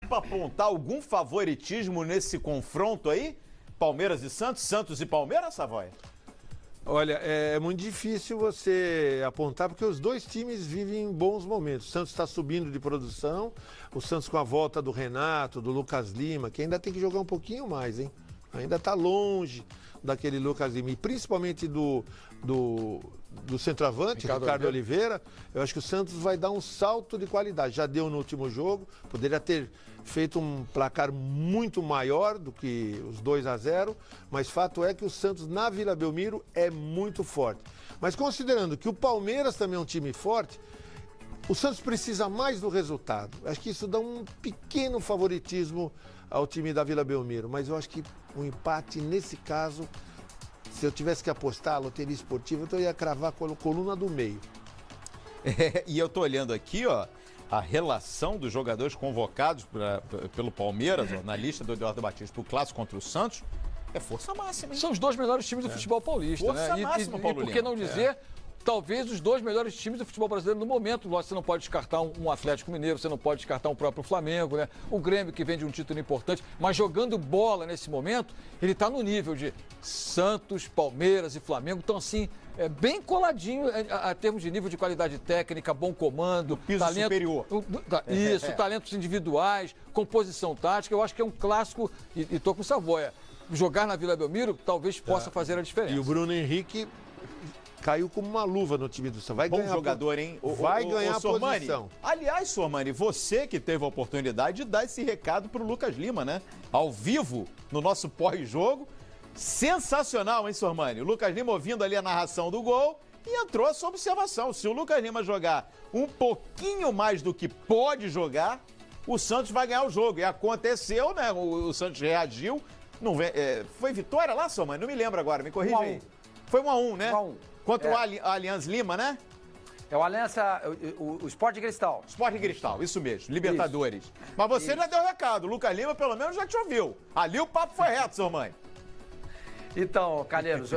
para apontar algum favoritismo nesse confronto aí? Palmeiras e Santos? Santos e Palmeiras, Savoia? Olha, é muito difícil você apontar, porque os dois times vivem bons momentos. O Santos está subindo de produção, o Santos com a volta do Renato, do Lucas Lima, que ainda tem que jogar um pouquinho mais, hein? Ainda está longe daquele Lucas Lima, e principalmente do centroavante, Ricardo Oliveira. Eu acho que o Santos vai dar um salto de qualidade. Já deu no último jogo, poderia ter feito um placar muito maior do que os 2-0, mas fato é que o Santos na Vila Belmiro é muito forte. Mas considerando que o Palmeiras também é um time forte, o Santos precisa mais do resultado. Acho que isso dá um pequeno favoritismo ao time da Vila Belmiro, mas eu acho que o empate nesse caso, se eu tivesse que apostar a loteria esportiva, então eu ia cravar com a coluna do meio. E eu tô olhando aqui, ó, a relação dos jogadores convocados pelo Palmeiras, ó, na lista do Eduardo Batista pro clássico contra o Santos, é força máxima, hein? São os dois melhores times do futebol paulista, Força né? máxima, Paulo e por que Lima? não dizer, talvez os dois melhores times do futebol brasileiro no momento. Lógico, você não pode descartar um Atlético Mineiro, você não pode descartar um próprio Flamengo, né? O Grêmio, que vem de um título importante, mas jogando bola nesse momento, ele está no nível de Santos, Palmeiras e Flamengo. Então, assim, bem coladinho a termos de nível de qualidade técnica, bom comando, piso talento superior. Isso, talentos individuais, composição tática. Eu acho que é um clássico, e tô com o Savoia. Jogar na Vila Belmiro talvez possa fazer a diferença. E o Bruno Henrique caiu como uma luva no time do Santos. Vai Bom ganhar jogador, hein? Vai ganhar a Sormani. posição. Aliás, Sormani, você que teve a oportunidade de dar esse recado pro Lucas Lima, né? Ao vivo, no nosso pós-jogo. Sensacional, hein, Sormani? O Lucas Lima ouvindo ali a narração do gol e entrou a sua observação. Se o Lucas Lima jogar um pouquinho mais do que pode jogar, o Santos vai ganhar o jogo. E aconteceu, né? O Santos reagiu. Não foi vitória lá, Sormani? Não me lembro agora, me corrija aí. Foi 1-1, né? 1-1. Contra o Allianz Lima, né? É o Aliança, o Sport de Cristal. Sport de Cristal, isso mesmo, Libertadores. Mas você já deu recado, o Lucas Lima pelo menos já te ouviu. Ali o papo foi reto, seu mãe. Então, Calheiros,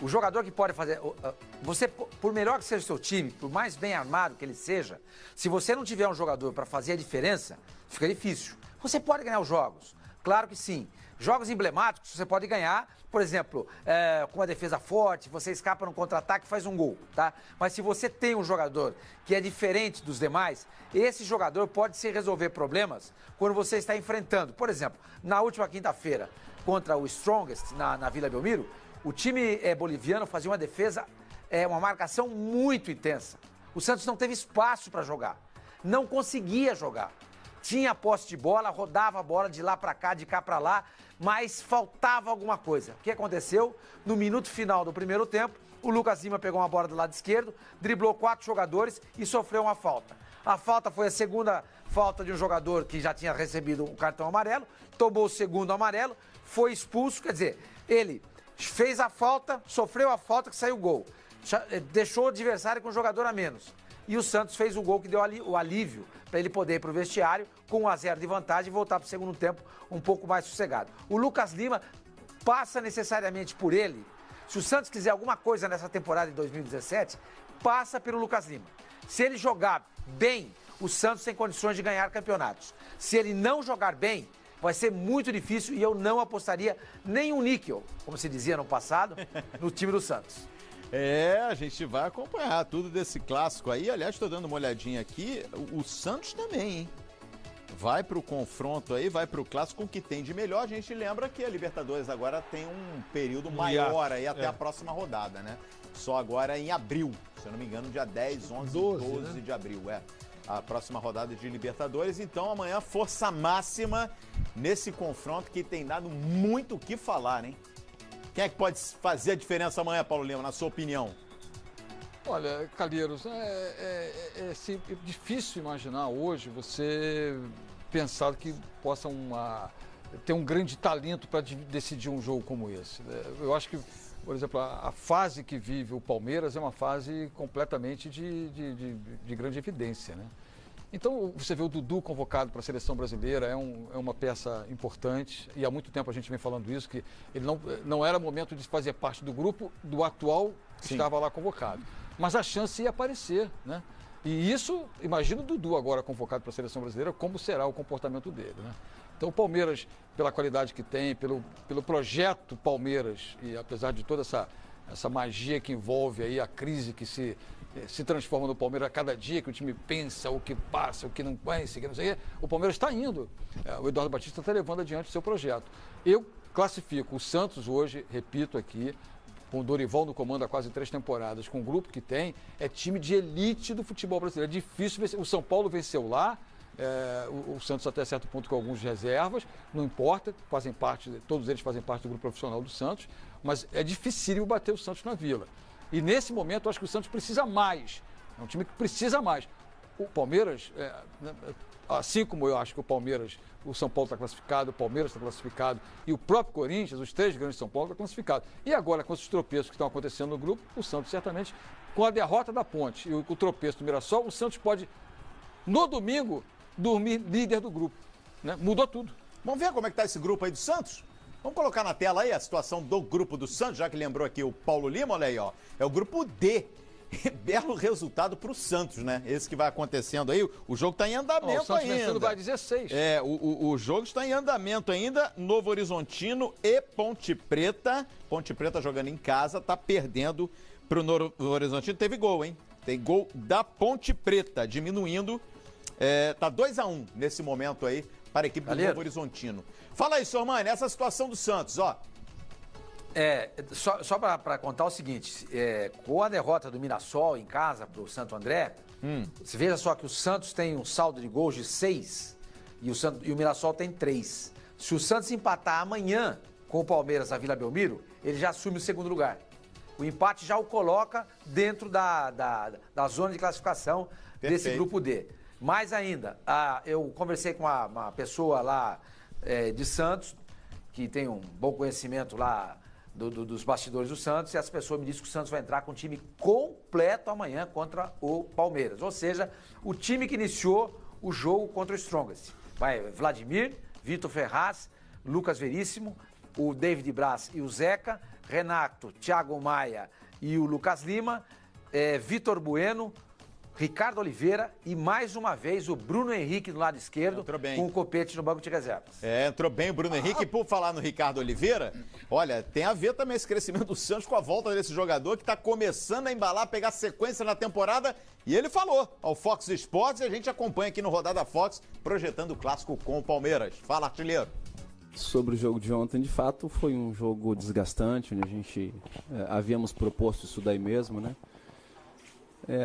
o jogador que pode fazer... Você, por melhor que seja o seu time, por mais bem armado que ele seja, se você não tiver um jogador para fazer a diferença, fica difícil. Você pode ganhar os jogos, claro que sim. Jogos emblemáticos você pode ganhar, por exemplo, com uma defesa forte, você escapa no contra-ataque e faz um gol, tá? Mas se você tem um jogador que é diferente dos demais, esse jogador pode se resolver problemas quando você está enfrentando. Por exemplo, na última quinta-feira, contra o Strongest, na Vila Belmiro, o time boliviano fazia uma defesa, uma marcação muito intensa. O Santos não teve espaço para jogar, não conseguia jogar. Tinha a posse de bola, rodava a bola de lá para cá, de cá para lá, mas faltava alguma coisa. O que aconteceu? No minuto final do primeiro tempo, o Lucas Lima pegou uma bola do lado esquerdo, driblou 4 jogadores e sofreu uma falta. A falta foi a segunda falta de um jogador que já tinha recebido um cartão amarelo, tomou o segundo amarelo, foi expulso, quer dizer, ele fez a falta, sofreu a falta que saiu o gol. Deixou o adversário com um jogador a menos. E o Santos fez o gol que deu o alívio para ele poder ir para o vestiário com 1-0 de vantagem e voltar para o segundo tempo um pouco mais sossegado. O Lucas Lima passa necessariamente por ele. Se o Santos quiser alguma coisa nessa temporada de 2017, passa pelo Lucas Lima. Se ele jogar bem, o Santos tem condições de ganhar campeonatos. Se ele não jogar bem, vai ser muito difícil e eu não apostaria nem um níquel, como se dizia no passado, no time do Santos. A gente vai acompanhar tudo desse clássico aí. Aliás, estou dando uma olhadinha aqui. O Santos também, hein? Vai pro confronto aí, vai pro clássico com o que tem de melhor. A gente lembra que a Libertadores agora tem um período maior aí até a próxima rodada, né? Só agora em abril, se eu não me engano, dia 10, 11, 12 de abril, a próxima rodada de Libertadores. Então amanhã, força máxima nesse confronto que tem dado muito o que falar, hein? Quem é que pode fazer a diferença amanhã, Paulo Lima, na sua opinião? Olha, Calheiros, é difícil imaginar hoje você pensar que possa ter um grande talento para decidir um jogo como esse. Eu acho que, por exemplo, a fase que vive o Palmeiras é uma fase completamente de grande evidência, né? Então, você vê o Dudu convocado para a seleção brasileira, é uma peça importante, e há muito tempo a gente vem falando isso, que ele não era momento de fazer parte do grupo do atual que estava lá convocado. Mas a chance ia aparecer, né? E isso, imagina o Dudu agora convocado para a seleção brasileira, como será o comportamento dele, né? Então o Palmeiras, pela qualidade que tem, pelo projeto Palmeiras, e apesar de toda essa magia que envolve aí a crise que se transforma no Palmeiras a cada dia, que o time pensa, o que passa, o que não conhece, que não sei o quê, o Palmeiras está indo. O Eduardo Batista está levando adiante o seu projeto. Eu classifico o Santos hoje, repito aqui, com o Dorival no comando há quase 3 temporadas, com o grupo que tem, é time de elite do futebol brasileiro. É difícil vencer. O São Paulo venceu lá, o Santos até certo ponto com alguns reservas, não importa, todos eles fazem parte do grupo profissional do Santos, mas é dificílimo bater o Santos na Vila. E nesse momento eu acho que o Santos precisa mais. É um time que precisa mais. O Palmeiras, assim como eu acho que o São Paulo está classificado, o Palmeiras está classificado e o próprio Corinthians, os 3 grandes de São Paulo, está classificado. E agora, com esses tropeços que estão acontecendo no grupo, o Santos certamente, com a derrota da Ponte e o tropeço do Mirassol, o Santos pode, no domingo, dormir líder do grupo. Né? Mudou tudo. Vamos ver como é que está esse grupo aí do Santos? Vamos colocar na tela aí a situação do grupo do Santos, já que lembrou aqui o Paulo Lima, olha aí, ó. É o grupo D. Belo resultado para o Santos, né? Esse que vai acontecendo aí. O jogo está em andamento o Santos ainda. vencendo vai 16. O jogo está em andamento ainda. Novo Horizontino e Ponte Preta. Ponte Preta jogando em casa, tá perdendo para o Novo Horizontino. Teve gol, hein? Tem gol da Ponte Preta, diminuindo. Tá 2-1 nesse momento aí para a equipe do Novo Horizontino. Fala aí, Sormani, essa situação do Santos, ó. Só para contar o seguinte, com a derrota do Mirassol em casa para o Santo André, você veja só que o Santos tem um saldo de gols de 6 e o Mirassol tem 3. Se o Santos empatar amanhã com o Palmeiras na Vila Belmiro, ele já assume o segundo lugar. O empate já o coloca dentro da zona de classificação desse grupo D. Mais ainda, eu conversei com uma pessoa lá de Santos, que tem um bom conhecimento lá dos bastidores do Santos, e essa pessoa me disse que o Santos vai entrar com um time completo amanhã contra o Palmeiras. Ou seja, o time que iniciou o jogo contra o Strongest. Vai Vladimir, Vitor Ferraz, Lucas Veríssimo, o David Braz e o Zeca, Renato, Thiago Maia e o Lucas Lima, Vitor Bueno, Ricardo Oliveira e, mais uma vez, o Bruno Henrique do lado esquerdo, com o Copete no banco de reservas. Entrou bem o Bruno Henrique. E por falar no Ricardo Oliveira, olha, tem a ver também esse crescimento do Santos com a volta desse jogador que está começando a embalar, pegar sequência na temporada. E ele falou ao Fox Sports, e a gente acompanha aqui no Rodada Fox, projetando o clássico com o Palmeiras. Fala, artilheiro. Sobre o jogo de ontem, de fato, foi um jogo desgastante, onde a gente havíamos proposto isso daí mesmo, né?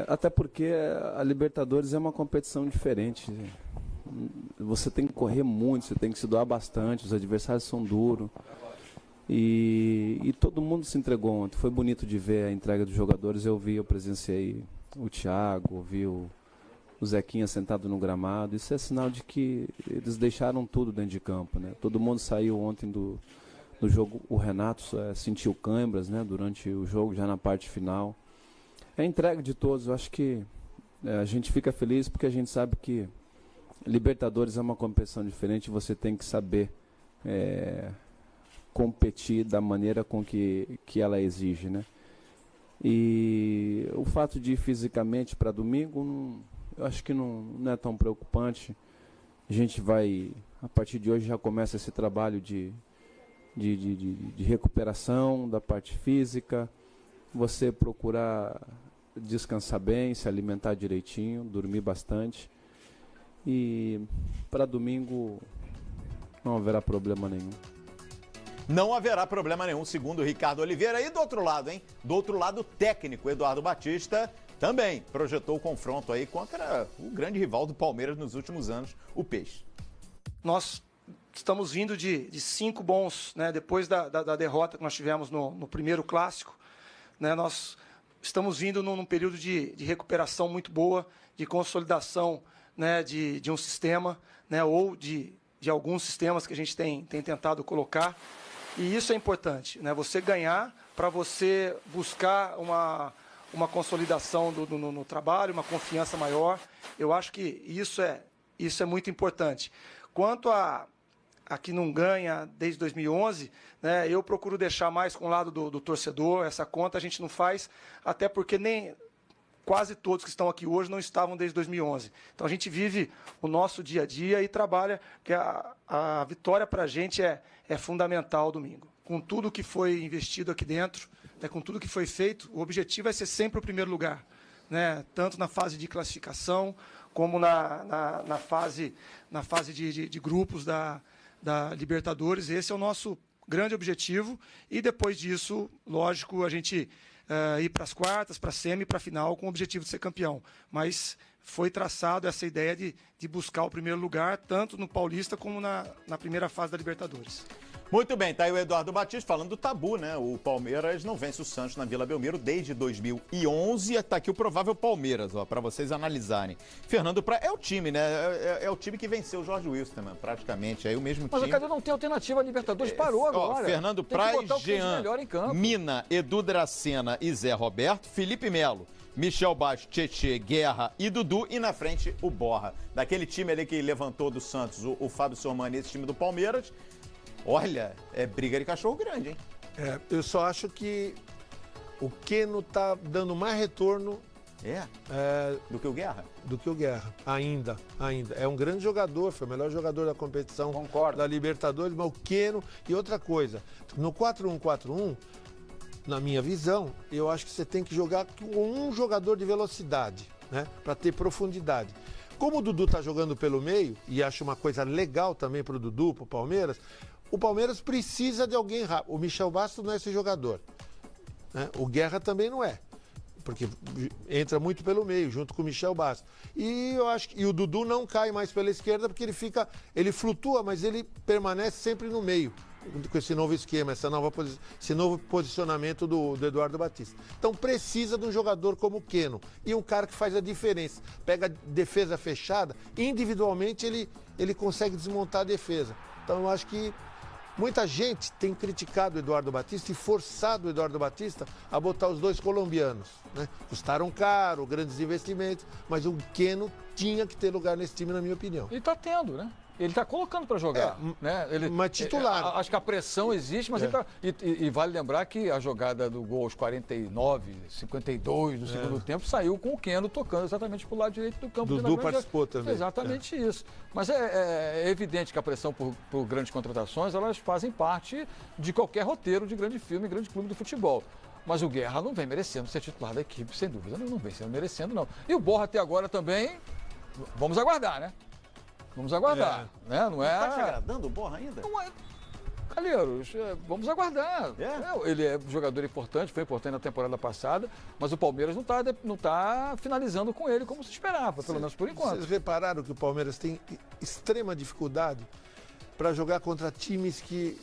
Até porque a Libertadores é uma competição diferente. Você tem que correr muito, você tem que se doar bastante, os adversários são duros. E todo mundo se entregou ontem. Foi bonito de ver a entrega dos jogadores. Eu presenciei o Thiago, vi o Zequinha sentado no gramado. Isso é sinal de que eles deixaram tudo dentro de campo, né? Todo mundo saiu ontem do jogo. O Renato sentiu câimbras, né, durante o jogo, já na parte final. É a entrega de todos. Eu acho que a gente fica feliz porque a gente sabe que Libertadores é uma competição diferente. Você tem que saber competir da maneira com que ela exige, né? E o fato de ir fisicamente para domingo, eu acho que não é tão preocupante. A gente vai, a partir de hoje, já começa esse trabalho de recuperação da parte física. Você procurar descansar bem, se alimentar direitinho, dormir bastante. E para domingo não haverá problema nenhum. Não haverá problema nenhum, segundo o Ricardo Oliveira. E do outro lado, hein? Do outro lado, o técnico Eduardo Batista também projetou o confronto aí contra o grande rival do Palmeiras nos últimos anos, o Peixe. Nós estamos vindo de 5 bons, né? Depois da derrota que nós tivemos no primeiro clássico, né? Nós estamos vindo num período de recuperação muito boa, de consolidação, né? de um sistema, né? Ou de alguns sistemas que a gente tem tentado colocar. E isso é importante, né? Você ganhar para você buscar uma consolidação no trabalho, uma confiança maior. Eu acho que isso é muito importante. Quanto a que não ganha desde 2011, né, eu procuro deixar mais com o lado do torcedor. Essa conta a gente não faz, até porque nem quase todos que estão aqui hoje não estavam desde 2011. Então a gente vive o nosso dia a dia e trabalha, que a vitória para a gente é fundamental domingo. Com tudo que foi investido aqui dentro, né, com tudo que foi feito, o objetivo é ser sempre o primeiro lugar, né, tanto na fase de classificação como na fase de grupos da Libertadores. Esse é o nosso grande objetivo e depois disso, lógico, a gente ir para as quartas, para a semi, para a final com o objetivo de ser campeão. Mas foi traçado essa ideia de buscar o primeiro lugar, tanto no Paulista como na primeira fase da Libertadores. Muito bem, tá aí o Eduardo Batista falando do tabu, né? O Palmeiras não vence o Santos na Vila Belmiro desde 2011. Tá aqui o provável Palmeiras, ó, para vocês analisarem. Fernando Praz é o time, né? É o time que venceu o Jorge Wilstermann, praticamente. É o mesmo time. Mas cadê não tem alternativa? A Libertadores parou agora. Ó, Fernando Praz, Jean, Mina, Edu Dracena e Zé Roberto, Felipe Melo, Michel Baixo, Tietê, Guerra e Dudu, e na frente o Borra. Daquele time ali que levantou do Santos o Fábio Sormani, esse time do Palmeiras. Olha, é briga de cachorro grande, hein? Eu só acho que o Keno tá dando mais retorno do que o Guerra? Do que o Guerra, ainda. É um grande jogador, foi o melhor jogador da competição. Concordo. Da Libertadores, mas o Keno... E outra coisa, no 4-1-4-1, na minha visão, eu acho que você tem que jogar com um jogador de velocidade, né? Para ter profundidade. Como o Dudu tá jogando pelo meio, e acho uma coisa legal também pro Dudu, pro Palmeiras, o Palmeiras precisa de alguém rápido. O Michel Bastos não é esse jogador, né? O Guerra também não é, porque entra muito pelo meio, junto com o Michel Bastos. E eu acho que o Dudu não cai mais pela esquerda, porque ele flutua, mas ele permanece sempre no meio, com esse novo esquema, esse novo posicionamento do Eduardo Batista. Então precisa de um jogador como o Keno e um cara que faz a diferença. Pega a defesa fechada, individualmente ele consegue desmontar a defesa. Então eu acho que muita gente tem criticado o Eduardo Batista e forçado o Eduardo Batista a botar os dois colombianos, né? Custaram caro, grandes investimentos, mas o Keno tinha que ter lugar nesse time, na minha opinião. E tá tendo, né? Ele está colocando para jogar, né? Mas titular. Acho que a pressão existe, mas ele tá, e vale lembrar que a jogada do gol aos 49, 52 do segundo tempo saiu com o Keno tocando exatamente para o lado direito do campo. Dudu participou também. Exatamente isso. Mas é evidente que a pressão por grandes contratações, elas fazem parte de qualquer roteiro de grande filme, grande clube do futebol. Mas o Guerra não vem merecendo ser titular da equipe, sem dúvida. Não vem sendo merecendo, não. E o Borra até agora também, vamos aguardar, né? Vamos aguardar, né? Não é... Tá te agradando o Borra ainda? Não é... Calheiros, vamos aguardar. Ele é um jogador importante, foi importante na temporada passada, mas o Palmeiras não tá finalizando com ele como se esperava, pelo menos por enquanto. Vocês repararam que o Palmeiras tem extrema dificuldade para jogar contra times que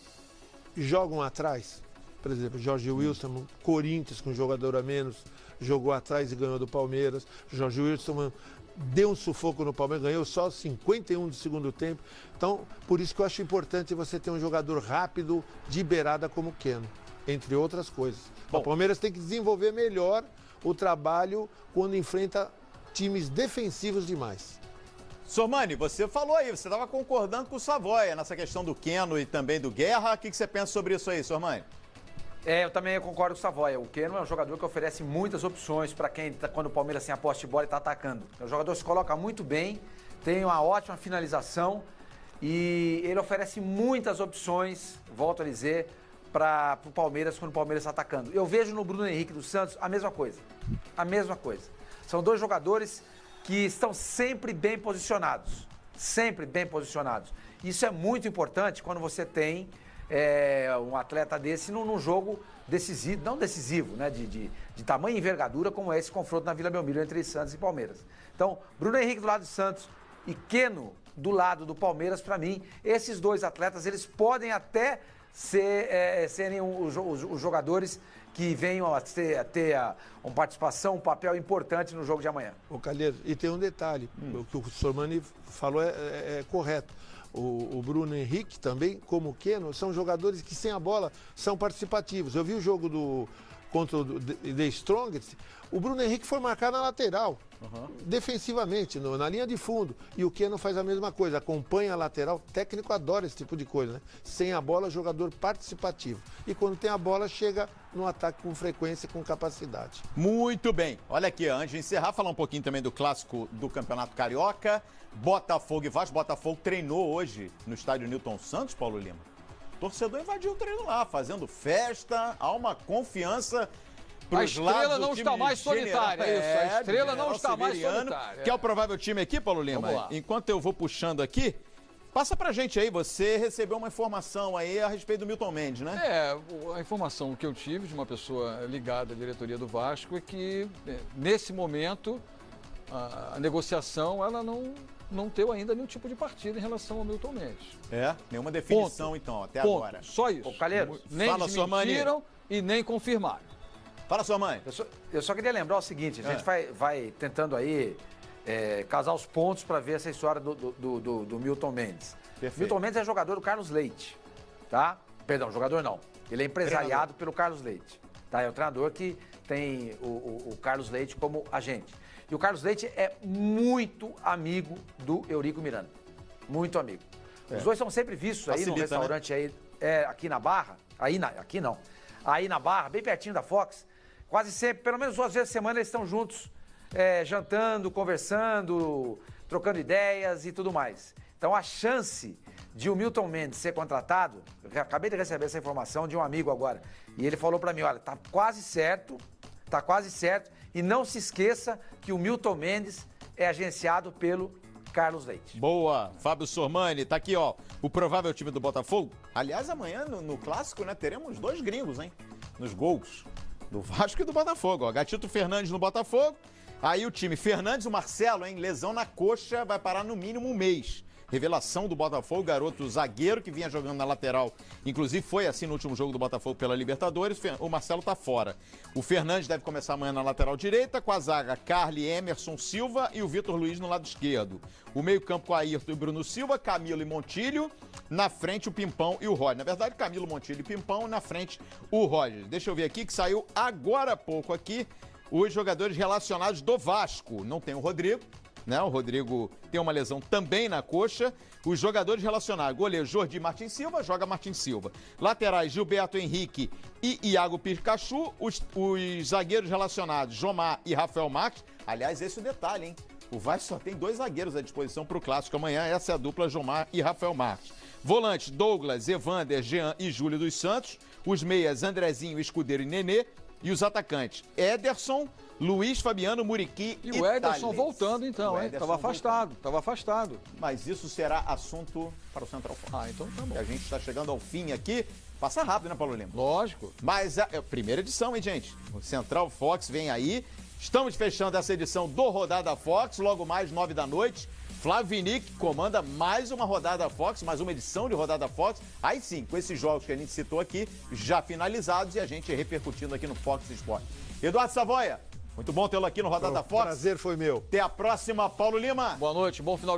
jogam atrás? Por exemplo, Jorge Wilstermann, Corinthians com um jogador a menos, jogou atrás e ganhou do Palmeiras. Jorge Wilstermann deu um sufoco no Palmeiras, ganhou só 51 do segundo tempo. Então, por isso que eu acho importante você ter um jogador rápido de beirada como o Keno, entre outras coisas. Bom, o Palmeiras tem que desenvolver melhor o trabalho quando enfrenta times defensivos demais. Sormani, você falou aí, você estava concordando com o Savoia nessa questão do Keno e também do Guerra. O que você pensa sobre isso aí, Sormani? Eu também concordo com o Savoia. O Keno é um jogador que oferece muitas opções para quem, quando o Palmeiras tem a posse de bola e está atacando. O jogador se coloca muito bem, tem uma ótima finalização e ele oferece muitas opções, volto a dizer, para o Palmeiras quando o Palmeiras está atacando. Eu vejo no Bruno Henrique dos Santos a mesma coisa. A mesma coisa. São dois jogadores que estão sempre bem posicionados. Sempre bem posicionados. Isso é muito importante quando você tem um atleta desse num jogo decisivo, não decisivo, né, de tamanho e envergadura como é esse confronto na Vila Belmiro entre Santos e Palmeiras. Então, Bruno Henrique do lado do Santos e Keno do lado do Palmeiras, para mim, esses dois atletas, eles podem até serem os jogadores que venham a ter uma participação, um papel importante no jogo de amanhã. Ô Calheiros, e tem um detalhe, o que o Sormani falou é correto. O Bruno Henrique também, como o Keno, são jogadores que sem a bola são participativos. Eu vi o jogo contra o The Strongest, o Bruno Henrique foi marcar na lateral, defensivamente, na linha de fundo. E o Keno faz a mesma coisa, acompanha a lateral. O técnico adora esse tipo de coisa, né? Sem a bola, jogador participativo. E quando tem a bola, chega no ataque com frequência e com capacidade. Muito bem. Olha aqui, antes de encerrar, falar um pouquinho também do clássico do Campeonato Carioca. Botafogo e Vasco. Botafogo treinou hoje no estádio Newton Santos, Paulo Lima. O torcedor invadiu o treino lá, fazendo festa, há uma confiança. A estrela não está mais solitária, é isso. A estrela não está mais solitária. Que é o provável time aqui, Paulo Lima? Vamos lá. Enquanto eu vou puxando aqui, passa pra gente aí. Você recebeu uma informação aí a respeito do Milton Mendes, né? A informação que eu tive de uma pessoa ligada à diretoria do Vasco é que, nesse momento, a negociação ela não teve ainda nenhum tipo de partida em relação ao Milton Mendes. Nenhuma definição, então, até agora. Só isso. Calheiros, nem desmentiram e nem confirmaram. Fala, sua mãe. Eu só queria lembrar o seguinte, a gente vai tentando aí casar os pontos para ver essa história do Milton Mendes. Perfeito. Milton Mendes é jogador do Carlos Leite, tá? Perdão, jogador não. Ele é empresariado pelo Carlos Leite, tá? É o treinador que tem o Carlos Leite como agente. E o Carlos Leite é muito amigo do Eurico Miranda. Muito amigo. Os dois são sempre vistos aí no restaurante, né? Aí, aqui na Barra. Aqui não. Aí na Barra, bem pertinho da Fox. Quase sempre, pelo menos 2 vezes por semana, eles estão juntos, jantando, conversando, trocando ideias e tudo mais. Então a chance de o Milton Mendes ser contratado, eu acabei de receber essa informação de um amigo agora, e ele falou pra mim, olha, tá quase certo, e não se esqueça que o Milton Mendes é agenciado pelo Carlos Leite. Boa, Fábio Sormani, tá aqui, ó, o provável time do Botafogo. Aliás, amanhã no clássico, né, teremos 2 gringos, hein, nos gols do Vasco e do Botafogo, ó, Gatito Fernandes no Botafogo, aí o time Fernandes, o Marcelo, hein, lesão na coxa, vai parar no mínimo 1 mês. Revelação do Botafogo, garoto zagueiro que vinha jogando na lateral, inclusive foi assim no último jogo do Botafogo pela Libertadores, o Marcelo tá fora. O Fernandes deve começar amanhã na lateral direita, com a zaga Carly, Emerson Silva e o Vitor Luiz no lado esquerdo. O meio-campo com Ayrton e Bruno Silva, Camilo e Montilho, na frente o Pimpão e o Roger. Na verdade, Camilo, Montilho e Pimpão, na frente o Roger. Deixa eu ver aqui que saiu agora há pouco aqui os jogadores relacionados do Vasco. Não tem o Rodrigo, né? O Rodrigo tem uma lesão também na coxa. Os jogadores relacionados, goleiro Jordi Martins Silva, joga Martins Silva. Laterais, Gilberto Henrique e Iago Pikachu. Os zagueiros relacionados, Jomar e Rafael Marques. Aliás, esse é o detalhe, hein? O Vasco só tem 2 zagueiros à disposição para o clássico amanhã. Essa é a dupla Jomar e Rafael Marques. Volantes, Douglas, Evander, Jean e Júlio dos Santos. Os meias, Andrezinho, Escudeiro e Nenê. E os atacantes, Ederson, Luiz Fabiano, Muriqui e o Ederson Thales. voltando então, hein? Tava afastado. Mas isso será assunto para o Central Fox. Então tá bom. E a gente está chegando ao fim aqui. Passa rápido, né, Paulo Lima? Lógico. Mas é a primeira edição, hein, gente? O Central Fox vem aí. Estamos fechando essa edição do Rodada Fox, logo mais 9 da noite. Flávio Vinick comanda mais uma Rodada Fox, mais uma edição de Rodada Fox. Aí sim, com esses jogos que a gente citou aqui, já finalizados e a gente repercutindo aqui no Fox Sport. Eduardo Savoia, muito bom tê-lo aqui no Rodada Fox. Prazer foi meu. Até a próxima, Paulo Lima. Boa noite, bom final